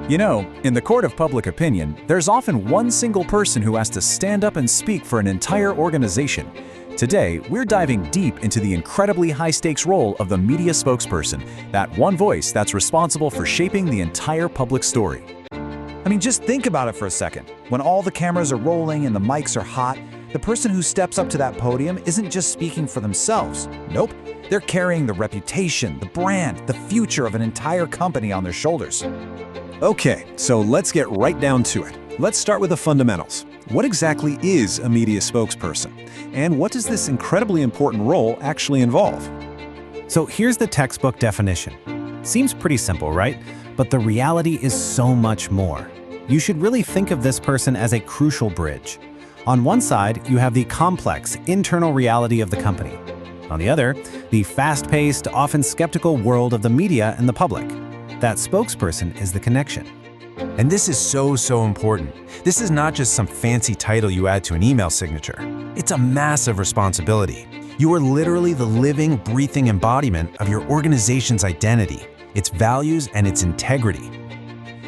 You know, in the court of public opinion, there's often one single person who has to stand up and speak for an entire organization. Today, we're diving deep into the incredibly high-stakes role of the media spokesperson, that one voice that's responsible for shaping the entire public story. I mean, just think about it for a second. When all the cameras are rolling and the mics are hot, the person who steps up to that podium isn't just speaking for themselves. Nope, they're carrying the reputation, the brand, the future of an entire company on their shoulders. Okay, so let's get right down to it. Let's start with the fundamentals. What exactly is a media spokesperson? And what does this incredibly important role actually involve? So here's the textbook definition. Seems pretty simple, right? But the reality is so much more. You should really think of this person as a crucial bridge. On one side, you have the complex, internal reality of the company. On the other, the fast-paced, often skeptical world of the media and the public. That spokesperson is the connection. And this is so important. This is not just some fancy title you add to an email signature. It's a massive responsibility. You are literally the living, breathing embodiment of your organization's identity, its values, and its integrity.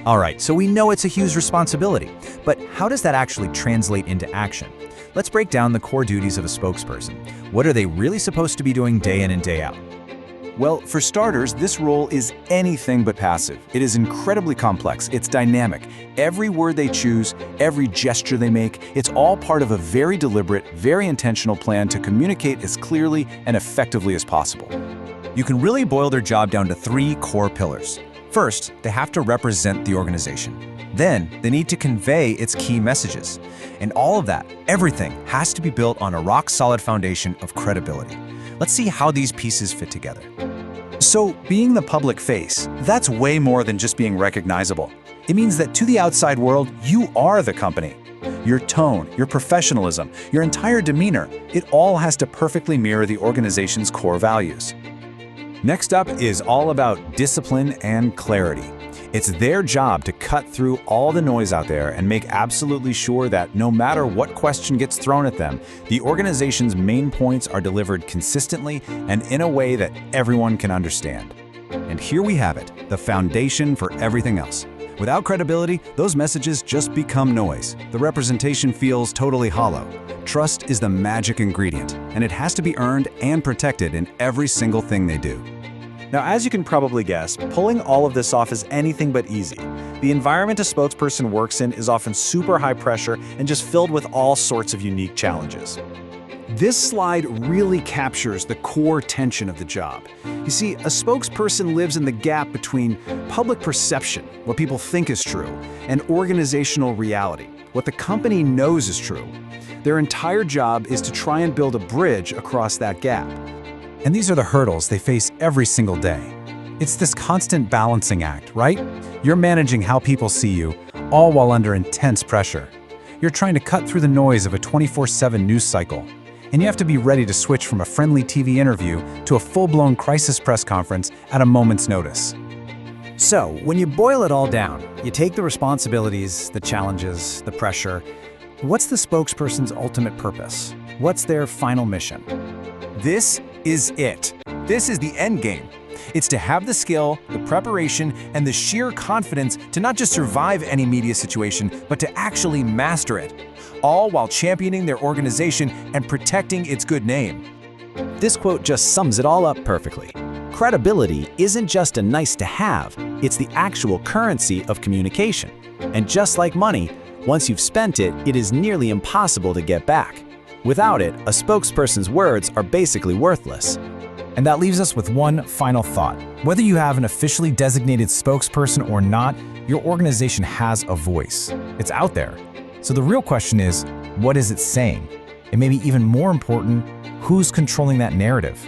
All right, so we know it's a huge responsibility, but how does that actually translate into action? Let's break down the core duties of a spokesperson. What are they really supposed to be doing day in and day out? Well, for starters, this role is anything but passive. It is incredibly complex, it's dynamic. Every word they choose, every gesture they make, it's all part of a very deliberate, very intentional plan to communicate as clearly and effectively as possible. You can really boil their job down to three core pillars. First, they have to represent the organization. Then, they need to convey its key messages. And all of that, everything, has to be built on a rock-solid foundation of credibility. Let's see how these pieces fit together. So, being the public face, that's way more than just being recognizable. It means that to the outside world, you are the company. Your tone, your professionalism, your entire demeanor, it all has to perfectly mirror the organization's core values. Next up is all about discipline and clarity. It's their job to cut through all the noise out there and make absolutely sure that no matter what question gets thrown at them, the organization's main points are delivered consistently and in a way that everyone can understand. And here we have it, the foundation for everything else. Without credibility, those messages just become noise. The representation feels totally hollow. Trust is the magic ingredient, and it has to be earned and protected in every single thing they do. Now, as you can probably guess, pulling all of this off is anything but easy. The environment a spokesperson works in is often super high pressure and just filled with all sorts of unique challenges. This slide really captures the core tension of the job. You see, a spokesperson lives in the gap between public perception, what people think is true, and organizational reality, what the company knows is true. Their entire job is to try and build a bridge across that gap. And these are the hurdles they face every single day. It's this constant balancing act, right? You're managing how people see you, all while under intense pressure. You're trying to cut through the noise of a 24/7 news cycle. And you have to be ready to switch from a friendly TV interview to a full-blown crisis press conference at a moment's notice. So, when you boil it all down, you take the responsibilities, the challenges, the pressure. What's the spokesperson's ultimate purpose? What's their final mission? This is it. This is the end game. It's to have the skill, the preparation, and the sheer confidence to not just survive any media situation, but to actually master it, all while championing their organization and protecting its good name. This quote just sums it all up perfectly. Credibility isn't just a nice to have, it's the actual currency of communication. And just like money, once you've spent it, it is nearly impossible to get back. Without it, a spokesperson's words are basically worthless. And that leaves us with one final thought. Whether you have an officially designated spokesperson or not, your organization has a voice. It's out there. So the real question is, what is it saying? And maybe even more important, who's controlling that narrative?